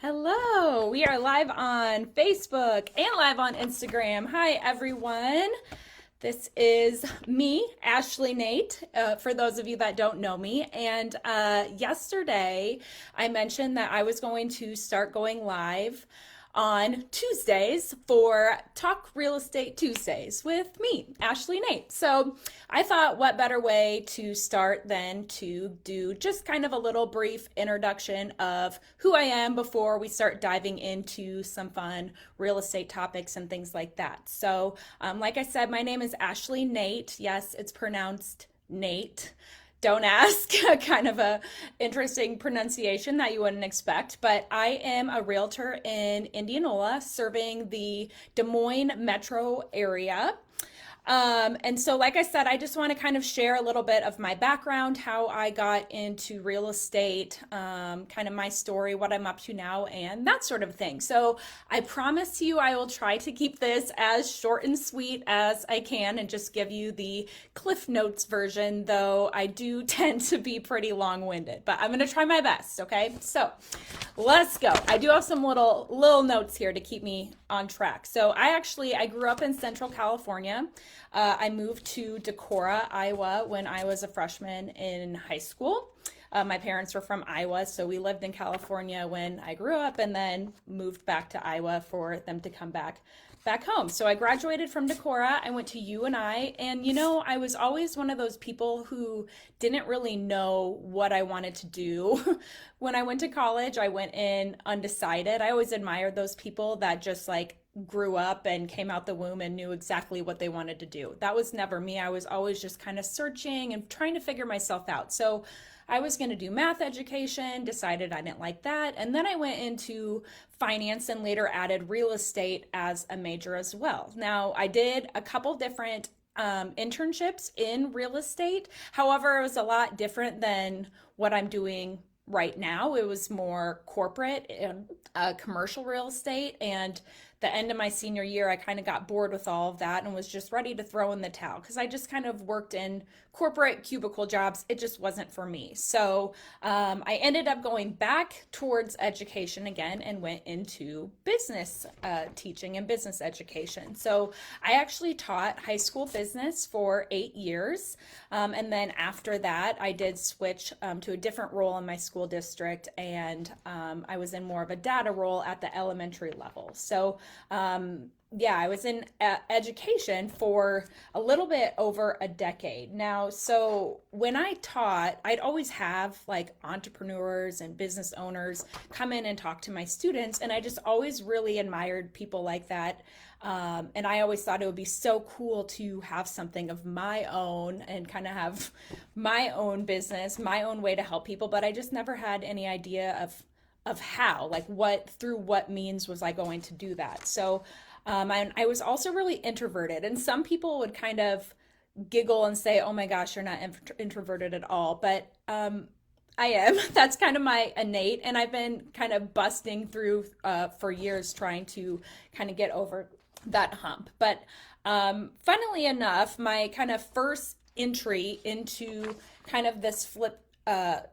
Hello, we are live on Facebook and live on Instagram. Hi, everyone. This is me, Ashley Nate, for those of you that don't know me. And yesterday, I mentioned that I was going to start going live on Tuesdays for Talk Real Estate Tuesdays with me, Ashley Nate. So I thought, what better way to start than to do just kind of a little brief introduction of who I am before we start diving into some fun real estate topics and things like that. So, like I said, my name is Ashley Nate. Yes, it's pronounced Nate. Don't ask. Kind of a interesting pronunciation that you wouldn't expect, but I am a realtor in Indianola serving the Des Moines metro area. And so, like I said, I just want to kind of share a little bit of my background, how I got into real estate, kind of my story, what I'm up to now, and that sort of thing. So, I promise you, I will try to keep this as short and sweet as I can and just give you the Cliff Notes version, though I do tend to be pretty long winded, but I'm going to try my best. Okay. So, let's go. I do have some little notes here to keep me on track. So I grew up in Central California. I moved to Decorah, Iowa when I was a freshman in high school. My parents were from Iowa, so we lived in California when I grew up and then moved back to Iowa for them to come back home. So I graduated from Decorah. I went to UNI, and I was always one of those people who didn't really know what I wanted to do. When I went to college, I went in undecided. I always admired those people that just like grew up and came out the womb and knew exactly what they wanted to do. That was never me. I was always just kind of searching and trying to figure myself out. So I was going to do math education, decided I didn't like that. And then I went into finance and later added real estate as a major as well. Now, I did a couple different internships in real estate. However, it was a lot different than what I'm doing right now. It was more corporate and commercial real estate. And the end of my senior year, I kind of got bored with all of that and was just ready to throw in the towel because I just kind of worked in corporate cubicle jobs. It just wasn't for me. So I ended up going back towards education again and went into business teaching and business education. So I actually taught high school business for 8 years. And then after that, I did switch to a different role in my school district, and I was in more of a data role at the elementary level. So yeah, I was in education for a little bit over a decade now. So when I taught, I'd always have like entrepreneurs and business owners come in and talk to my students. And I just always really admired people like that. And I always thought it would be so cool to have something of my own and kind of have my own business, my own way to help people. But I just never had any idea of how, like through what means was I going to do that. So I was also really introverted, and some people would kind of giggle and say, oh my gosh, you're not introverted at all. But I am. That's kind of my innate, and I've been kind of busting through for years trying to kind of get over that hump. But funnily enough, my kind of first entry into kind of this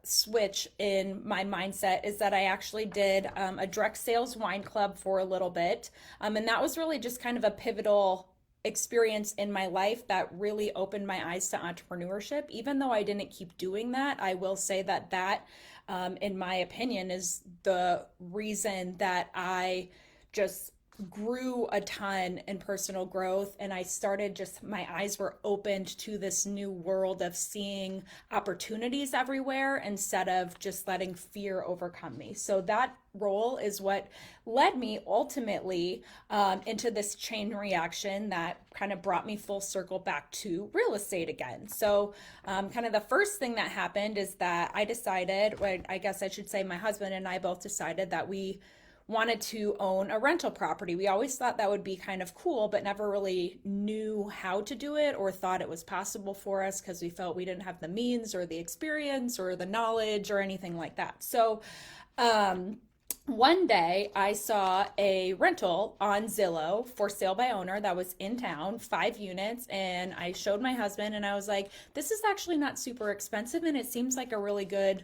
switch in my mindset is that I actually did a direct sales wine club for a little bit. And that was really just kind of a pivotal experience in my life that really opened my eyes to entrepreneurship. Even though I didn't keep doing that, I will say that in my opinion, is the reason that I just grew a ton in personal growth, and I started my eyes were opened to this new world of seeing opportunities everywhere instead of just letting fear overcome me. So that role is what led me ultimately into this chain reaction that kind of brought me full circle back to real estate again. So kind of the first thing that happened is that I guess I should say my husband and I both decided that we wanted to own a rental property. We always thought that would be kind of cool, but never really knew how to do it or thought it was possible for us because we felt we didn't have the means or the experience or the knowledge or anything like that. So one day I saw a rental on Zillow for sale by owner that was in town, 5 units, and I showed my husband and I was like, this is actually not super expensive and it seems like a really good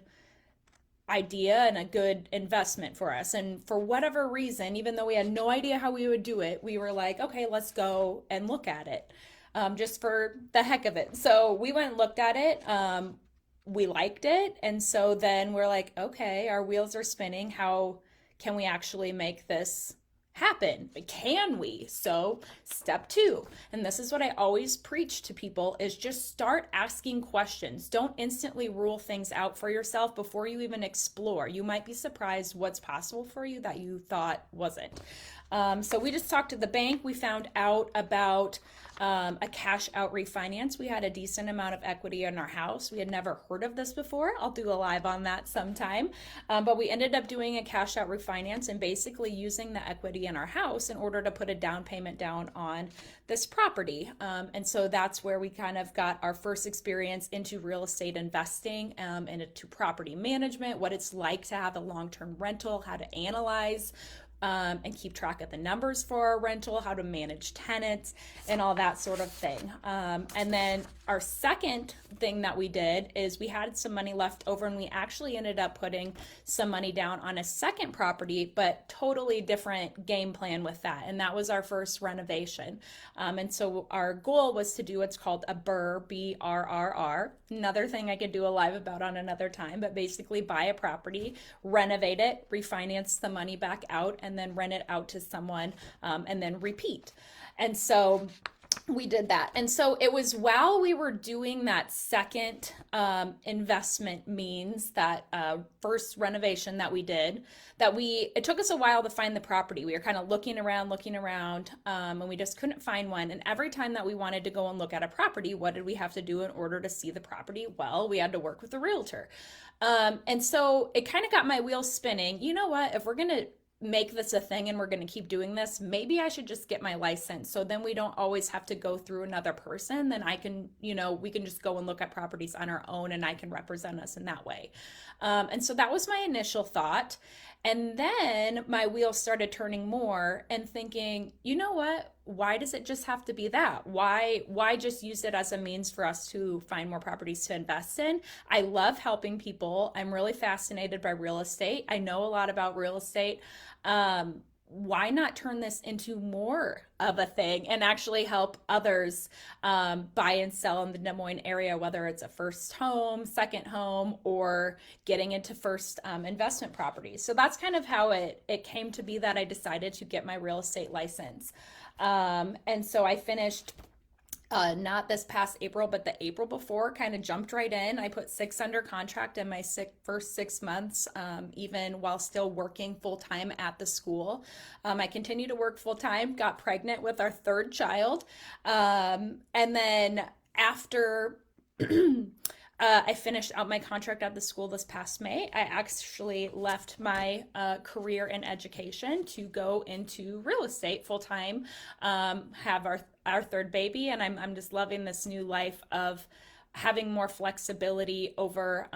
idea and a good investment for us. And for whatever reason, even though we had no idea how we would do it, we were like, okay, let's go and look at it, just for the heck of it. So we went and looked at it. We liked it. And so then we're like, okay, our wheels are spinning. How can we actually make this happen? Can we? So step two, and this is what I always preach to people, is just start asking questions. Don't instantly rule things out for yourself before you even explore. You might be surprised what's possible for you that you thought wasn't. So we just talked to the bank. We found out about a cash out refinance. We had a decent amount of equity in our house. We had never heard of this before. I'll do a live on that sometime. But we ended up doing a cash out refinance and basically using the equity in our house in order to put a down payment down on this property. And so that's where we kind of got our first experience into real estate investing, and into property management, what it's like to have a long-term rental, how to analyze and keep track of the numbers for our rental, how to manage tenants, and all that sort of thing. And then our second thing that we did is we had some money left over, and we actually ended up putting some money down on a second property, but totally different game plan with that. And that was our first renovation. And so our goal was to do what's called a BRRRR, BRRR. Another thing I could do a live about on another time, but basically buy a property, renovate it, refinance the money back out, and then rent it out to someone, and then repeat. And so we did that. And so it was while we were doing that second investment means, that first renovation that we did, it took us a while to find the property. We were kind of looking around, and we just couldn't find one. And every time that we wanted to go and look at a property, what did we have to do in order to see the property? Well, we had to work with a realtor. And so it kind of got my wheels spinning. You know what? If we're going to make this a thing and we're going to keep doing this, maybe I should just get my license, so then we don't always have to go through another person. Then I can, we can just go and look at properties on our own, and I can represent us in that way. And so that was my initial thought. And then my wheels started turning more and thinking, you know what? Why does it just have to be that? Why just use it as a means for us to find more properties to invest in? I love helping people. I'm really fascinated by real estate. I know a lot about real estate. Why not turn this into more of a thing and actually help others buy and sell in the Des Moines area, whether it's a first home, second home, or getting into first investment properties. So that's kind of how it came to be that I decided to get my real estate license. And so I finished not this past April, but the April before, kind of jumped right in. I put 6 under contract in my first 6 months, even while still working full time at the school. I continued to work full time, got pregnant with our third child. And then after I finished out my contract at the school this past May, I actually left my career in education to go into real estate full time, have our third baby, and I'm just loving this new life of having more flexibility over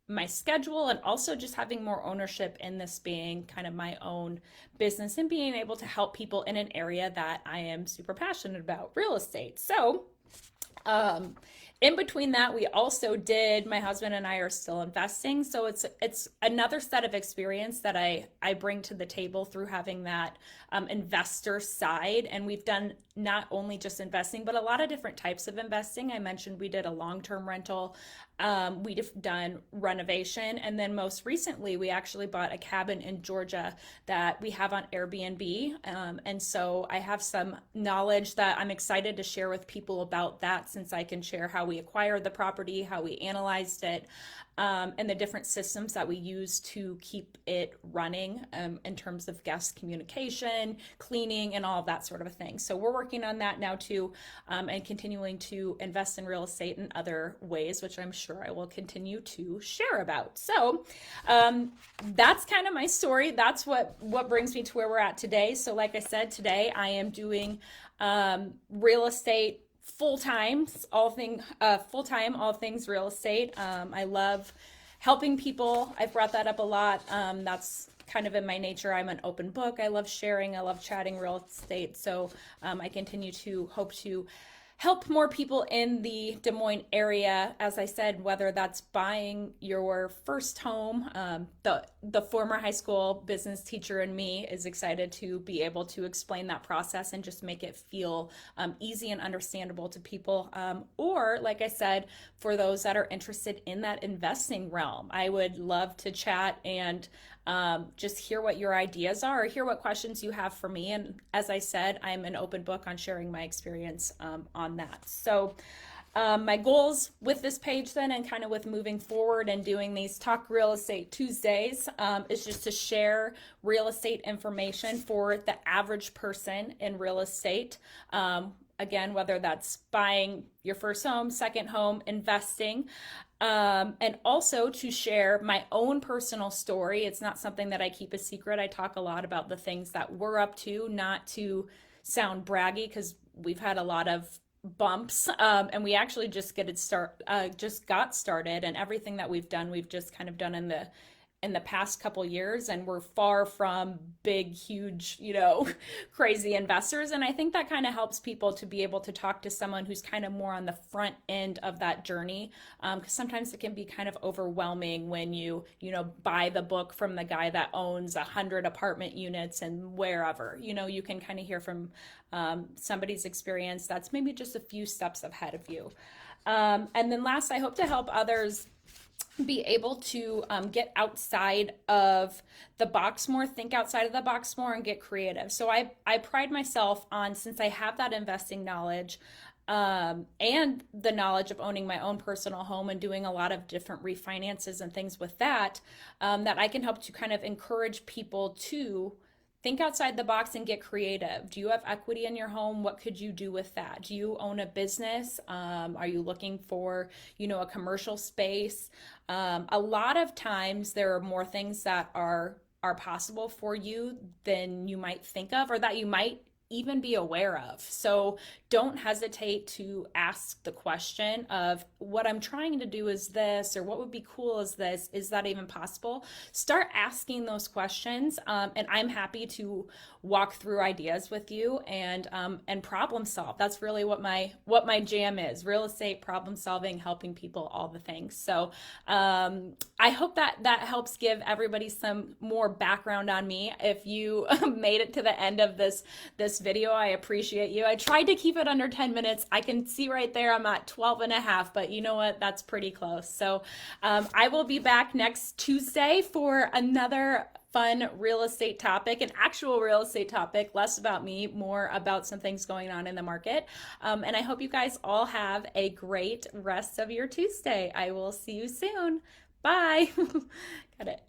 my schedule, and also just having more ownership in this being kind of my own business, and being able to help people in an area that I am super passionate about, real estate. So in between that, we also did, my husband and I are still investing. So it's another set of experience that I bring to the table through having that investor side. And we've done not only just investing, but a lot of different types of investing. I mentioned we did a long-term rental. We've done renovation. And then most recently, we actually bought a cabin in Georgia that we have on Airbnb. And so I have some knowledge that I'm excited to share with people about that, since I can share how we acquired the property, how we analyzed it, and the different systems that we use to keep it running, in terms of guest communication, cleaning, and all of that sort of a thing. So we're working on that now too, and continuing to invest in real estate in other ways, which I'm sure I will continue to share about. So that's kind of my story. That's what brings me to where we're at today. So like I said, today I am doing real estate full-time, all things real estate. I love helping people. I've brought that up a lot. That's kind of in my nature. I'm an open book. I love sharing. I love chatting real estate. So I continue to hope to help more people in the Des Moines area. As I said, whether that's buying your first home, the former high school business teacher in me is excited to be able to explain that process and just make it feel easy and understandable to people. Or, like I said, for those that are interested in that investing realm, I would love to chat and just hear what your ideas are or hear what questions you have for me. And as I said, I'm an open book on sharing my experience on that. So my goals with this page then and kind of with moving forward and doing these Talk Real Estate Tuesdays is just to share real estate information for the average person in real estate. Again, whether that's buying your first home, second home, investing, and also to share my own personal story. It's not something that I keep a secret. I talk a lot about the things that we're up to, not to sound braggy, because we've had a lot of bumps, and we actually just got started, and everything that we've done, we've just kind of done in the past couple years, and we're far from big, huge, crazy investors. And I think that kind of helps people to be able to talk to someone who's kind of more on the front end of that journey, because sometimes it can be kind of overwhelming when you buy the book from the guy that owns 100 apartment units and wherever. You can kind of hear from somebody's experience that's maybe just a few steps ahead of you. And then last, I hope to help others be able to get outside of the box more, think outside of the box more, and get creative. So I pride myself on, since I have that investing knowledge and the knowledge of owning my own personal home and doing a lot of different refinances and things with that, that I can help to kind of encourage people to think outside the box and get creative. Do you have equity in your home? What could you do with that? Do you own a business? Are you looking for, a commercial space? A lot of times there are more things that are possible for you than you might think of, or that you might even be aware of. So don't hesitate to ask the question of, what I'm trying to do is this, or what would be cool is this. Is that even possible? Start asking those questions, and I'm happy to walk through ideas with you and problem solve. That's really what my jam is: real estate, problem solving, helping people, all the things. So I hope that helps give everybody some more background on me. If you made it to the end of this video, I appreciate you. I tried to keep it under 10 minutes. I can see right there I'm at 12 and a half, but you know what? That's pretty close. So I will be back next Tuesday for another fun real estate topic, an actual real estate topic, less about me, more about some things going on in the market. And I hope you guys all have a great rest of your Tuesday. I will see you soon. Bye. Got it.